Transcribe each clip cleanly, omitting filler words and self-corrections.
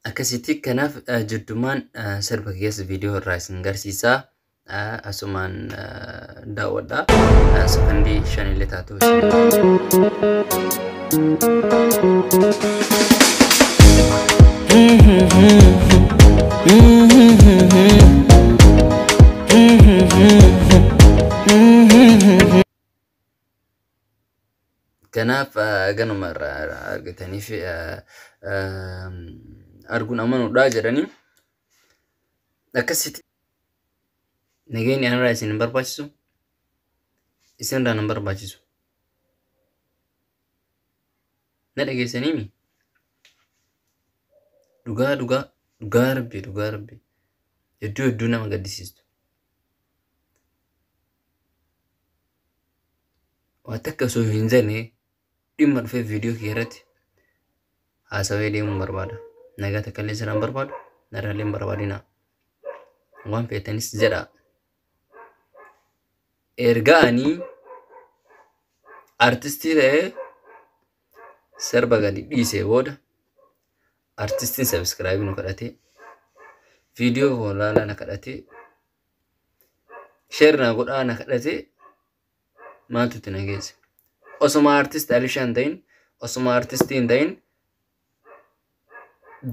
Akkasitti kanaaf jiddumaan sirba keessa viidiyoo irraa isin garsiisaa. Asumaan daawwadhaa. Sekondii 5 illee taatu kanaaf ganuma irraa argataniif arguun amanuudha jedhanii akkasitti nageenyi anarraa isin hin barbaachisu isin irraa hin barbaachisu na dhageessaniimi dhugaa rabbi hedduu nama gaddisiistu waan takka osoo hin zane dhimma dhufee viidiyoo kee irratti haasawee deemuun barbaada. Nagaa takka illee siraan barbaadu narraallee hin barbaadina. Waan feetanis jedha. Erga ani artistii ta'ee sirba gadi dhiisee booda artistiin sabskraayibii nu kadhatee viidiyoo koo ilaalaa na kadhatee sheer na godhaa na kadhatee maaltu itti nageesse. Osuma artist Alishaan ta'in osuma artistii hin ta'in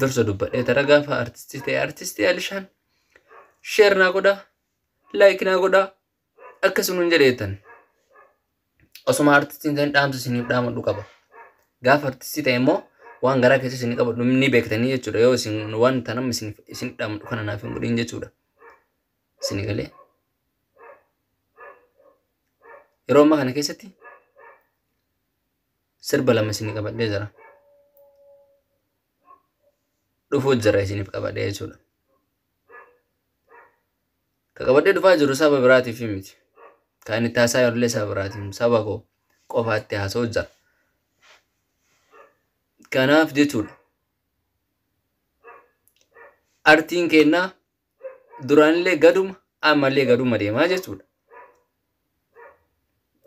dursa dubbadhee tara gaafa artistii ta'e artistii Alishaan sheer na godhaa laayik na godhaa akkasuma hin jedheetan. Osuma artistii hin ta'in dhaamsa isiniif dhaamadhu qaba. Gaafa artistii ta'e immoo waan garaa keessa isin qabadhu ni beektanii jechuudha. Yoo isin waan tanam isin dhaamadhu kana naaf hin godhin jechuudha. Isin galee yeroo ammaa kana keessatti sirba lama isin qabadhee jira. Dhufuu jira isiniif qabadhee jechuudha. Ka qabadhee dhufaa jiru saba biraatiif miti. Kan itti haasaa yeroo saba biraatiif saba koo qofaatti haasa'u jira. Kanaaf jechuudha. Artiin kennaa duraanillee gaduma ammallee gaduma deemaa jechuudha.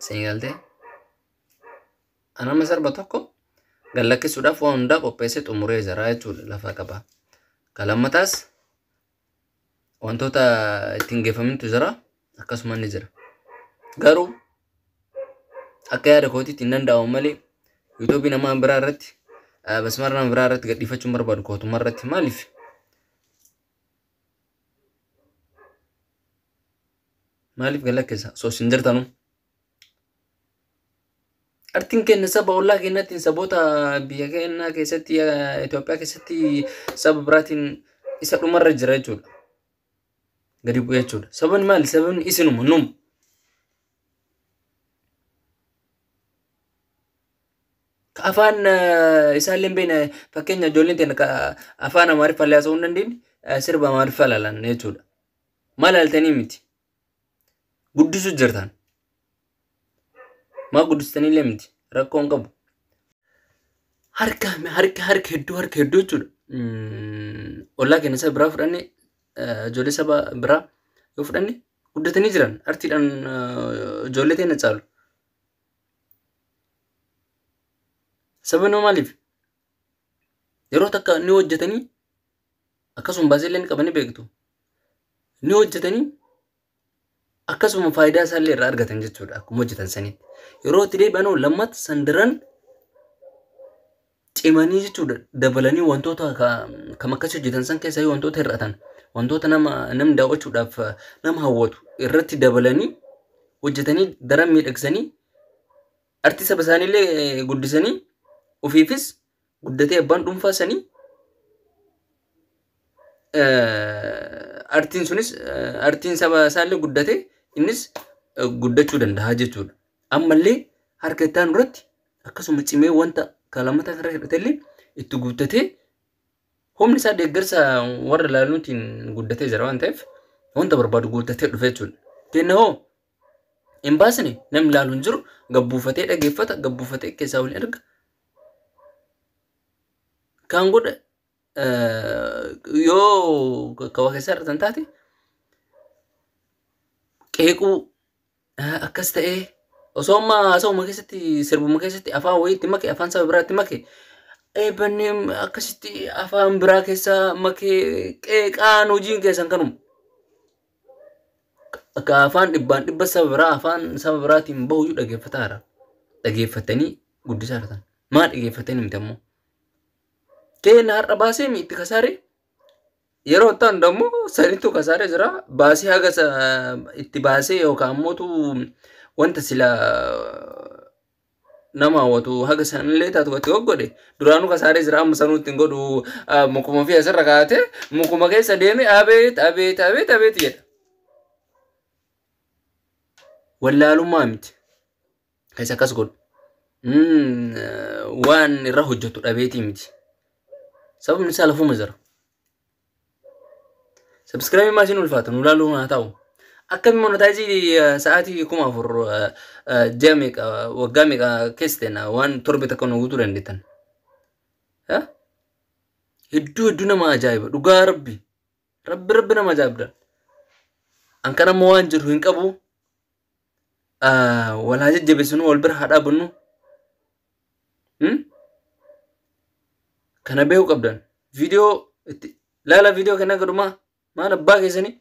Isin galtee anama sirba tokko gallakkisuudhaaf waan hundaa qopheessee xumuree jira jechuudha lafa qaba. Kalammataas wantoota ittiin geeffamintu jira akkasuma ni jira. Garuu akka yaada kootiitti hin danda'amu malee YouTube namaa biraa irratti basmara nama biraa irratti gadhiifachuun barbaadu kootuma irratti maaliif gallakkisa osoo isin jirtanuu. Artiin kenna saba ollaa keenyatti saboota biyya keenyaa keessatti Itoophiyaa keessatti saba biraatiin isa dhumarra jira jechuudha. Gadi bu'ee jechuudha. Sababni maali? Sababni isinuma num. Ka afaan isaallee beena fakkeenya ijoolleen teenya afaan Amaariffaa illee haasa'uu hin dandeenye sirba Amaariffaa ilaalan jechuudha. Maal ilaaltanii miti? Guddisuu jirtan. Maa guddistanii illee miti rakkoon qabu. Harka hedduu jechuudha. Ollaa keenya saba biraa fudhannee ijoollee saba biraa yoo fudhanne guddatanii jiran artiidhaan ijoollee teenya caalu. Sababni maaliif? Yeroo takka ni hojjetanii akkasuma baasii illee ni qabanii beektu. Ni hojjetanii akkasuma faayidaa isaallee irraa argatan jechuudha akkuma hojjetan sanitti. Yeroo itti deebi'anoo lammata sandaran cimanii jechuudha dabalanii wantoota kam akkas hojjetan san keessaa wantoota hir'atan wantoota namni daawwachuudhaaf nama hawwatu irratti dabalanii hojjetanii daran miidhagsanii artii saba isaaniillee guddisanii ofiifis guddatee abbaan dhuunfaa sanii artiin sunis artiin saba isaallee guddatee innis guddachuu danda'a jechuudha. Ammallee harka ittaan irratti akkasuma cimee wanta kalamata irra hidhateellee itti guddatee humni isaa deeggarsa warra ilaaluutiin guddatee jira waan ta'eef wanta barbaadu guddatee dhufe jechuudha. Kenna hoo hin baasne namni ilaalu hin jiru gabbuufatee dhageeffata gabbuufatee keessaa waliin erga. Kan godha yoo kawaa keessaa irratan taate qeequu akkas ta'ee osoo amma haasa'uma keessatti sirbuma keessatti afaan wayiitti make afaan saba biraatti make eebanneem akkasitti afaan biraa keessa makee qeeqaan hojiin keessan kanuma. Akka afaan dhibbaan dhibba saba biraatiin bahu dhaggeeffataara. Dhaggeeffatanii guddisaa jirtan. Maa dhaggeeffatanii miti ammoo. Keenya har'a baasee itti kasaare yeroo ta'an dammoo sanitu kasaare jira. Baasee haga itti baasee yookaan ammootu wanta sila nama hawwatu haga sanillee taatu itti goggodhe duraanuu kasaare jira amma sanuu ittiin godhu mukuma fi asirra kaa'ate mukuma keessa deeme abeet jedha. Wallaalummaa miti. Keessa akkas godhu. Waan irra hojjetu dhabeetii miti. Sababni isaa lafuma jira. Subscribe maasiin ulfaatan ulaaluun haa ta'u. Akkami monetaayizii sa'aatii 4,000 ji'a meeqa waggaa meeqa keessatena waan torbe takka nu guutuu dandeettan. Hedduu nama ajaa'iba dhugaa rabbi nama ajaa'ibda. An kana ammoo waan jiru hin qabu. Walaa jajjabeessinu wal bira haa dhaabbannu. Kana beeku qabdan. Viidiyoo itti laala viidiyoo kana gadhumaa maal abbaa keessanii.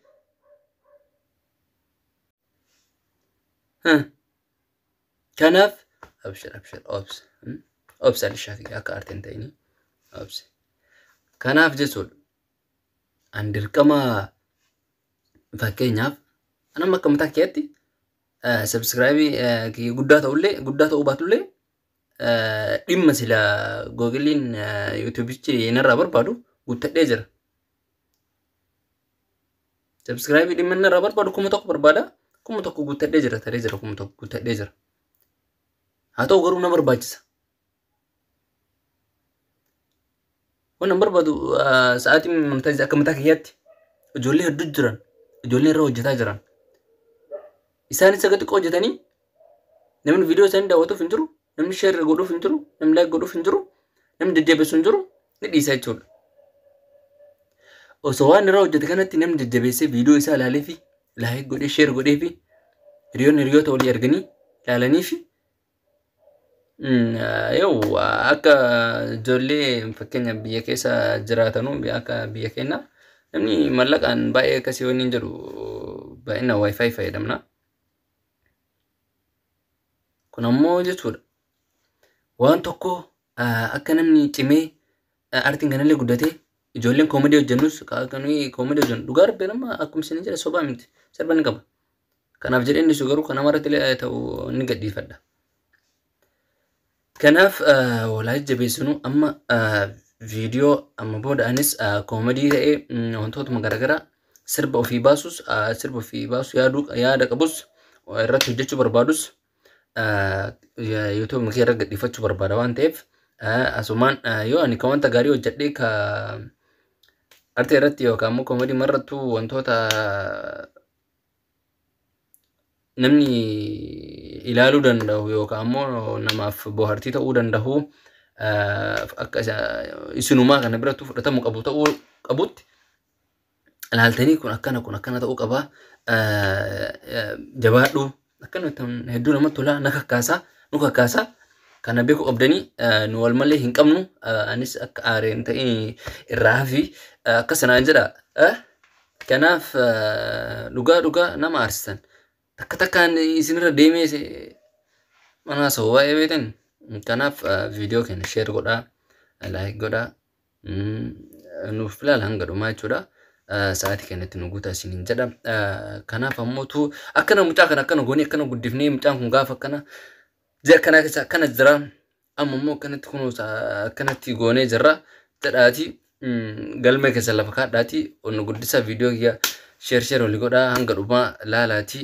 Kanaaf abshir obsa alishaafi akka aartiin ta'ini obsa. Kanaaf jechuudha. An dirqama fakkeenyaaf anam akka mataa keetti subscribe guddaa ta'uu baatullee dhimma sila Googlein YouTube'ichi inarraa barbaadu guuttadhee jira. Subscribe dhimma inarraa barbaadu 1,000 barbaada. 1,000 guuttadhee jira taree jira 1,000 guuttadhee jira. Haa ta'u garuu na barbaachisa. Waan barbaadu sa'aatii monetaayizii akka mataa kiyyaatti ijoollee hedduu jiran ijoollee irra hojjetaa jiran. Isaanis akka xiqqoo hojjetanii namni viidiyoo isaanii daawwatuuf hin jiru, namni share godhuuf hin jiru, namni like godhuuf hin jiru, namni jajjabeessu hin jiru ni dhiisa jechuudha. Osoo waan irra hojjete kanatti namni jajjabeessee viidiyoo isaa ilaalee fi like godhee share godhee fi hiriyoota walii arganii ilaalanii fi yoo akka ijoollee fakkeenya biyya keessa jiraatanuu akka biyya keenya namni mallaqaan baay'ee akkasii waan hin jedhu baay'ina wifi fayyadamna. Kun ammoo jechuudha. Waan tokko akka namni cimee aartiin kanallee guddatee ijoolleen koomedii hojjennus akkanuma koomedii hojjennu dhugaa rabbi nama akkuma isin jedhe sobaa miti sirba ni qaba. Kanaaf jedhee inni garuu kan namarratti illee ta'u ni gadhiifadha. Kanaaf walaa jajjabeessinu amma viidiyoo amma booda anis koomedii ta'ee wantootuma garaagaraa sirba ofii baasus yaada qabus irratti hojjechuu barbaadus YouTube mukee irra gadhiifachuu barbaada waan ta'eef asumaan yoo ani kan wanta gaarii hojjedhee ka artee irratti yookaan immoo koomedii marrattu wantoota namni ilaaluu danda'u yookaan immoo namaaf bohaartii ta'uu danda'u akka isinumaa kana biratti fudhatamu qabutti ilaaltanii kun akkana ta'uu qaba jabaadhu akkanatti hedduu namatti tola nu kakkaasa kana beeku qabdanii nu wal malee hin qabnu anis akka aareen ta'ee irraa fi akka sanaan jedha. Kanaaf dhugaa nama aarsisan takkaan isinirra deemee mana sawwaa eebeetan. Kanaaf viidiyoo keenya share godhaa like godhaa nuuf ilaala hanga dhumaa jechuudha. Sa'aatii kanatti nu guutaa isiniin jedha. Kanaaf ammootu akkana mucaa kana akkana goonee akkana guddifnee mucaan kun gaafa akkana ji'a kana keessa akkana jira amma immoo akkanatti kunuunsa akkanatti goonee jirra jedhaati galmee keessa lafa kaadhaati onni guddisa viidiyoo kiyya share olii godhaa hanga dhumaa laalaati.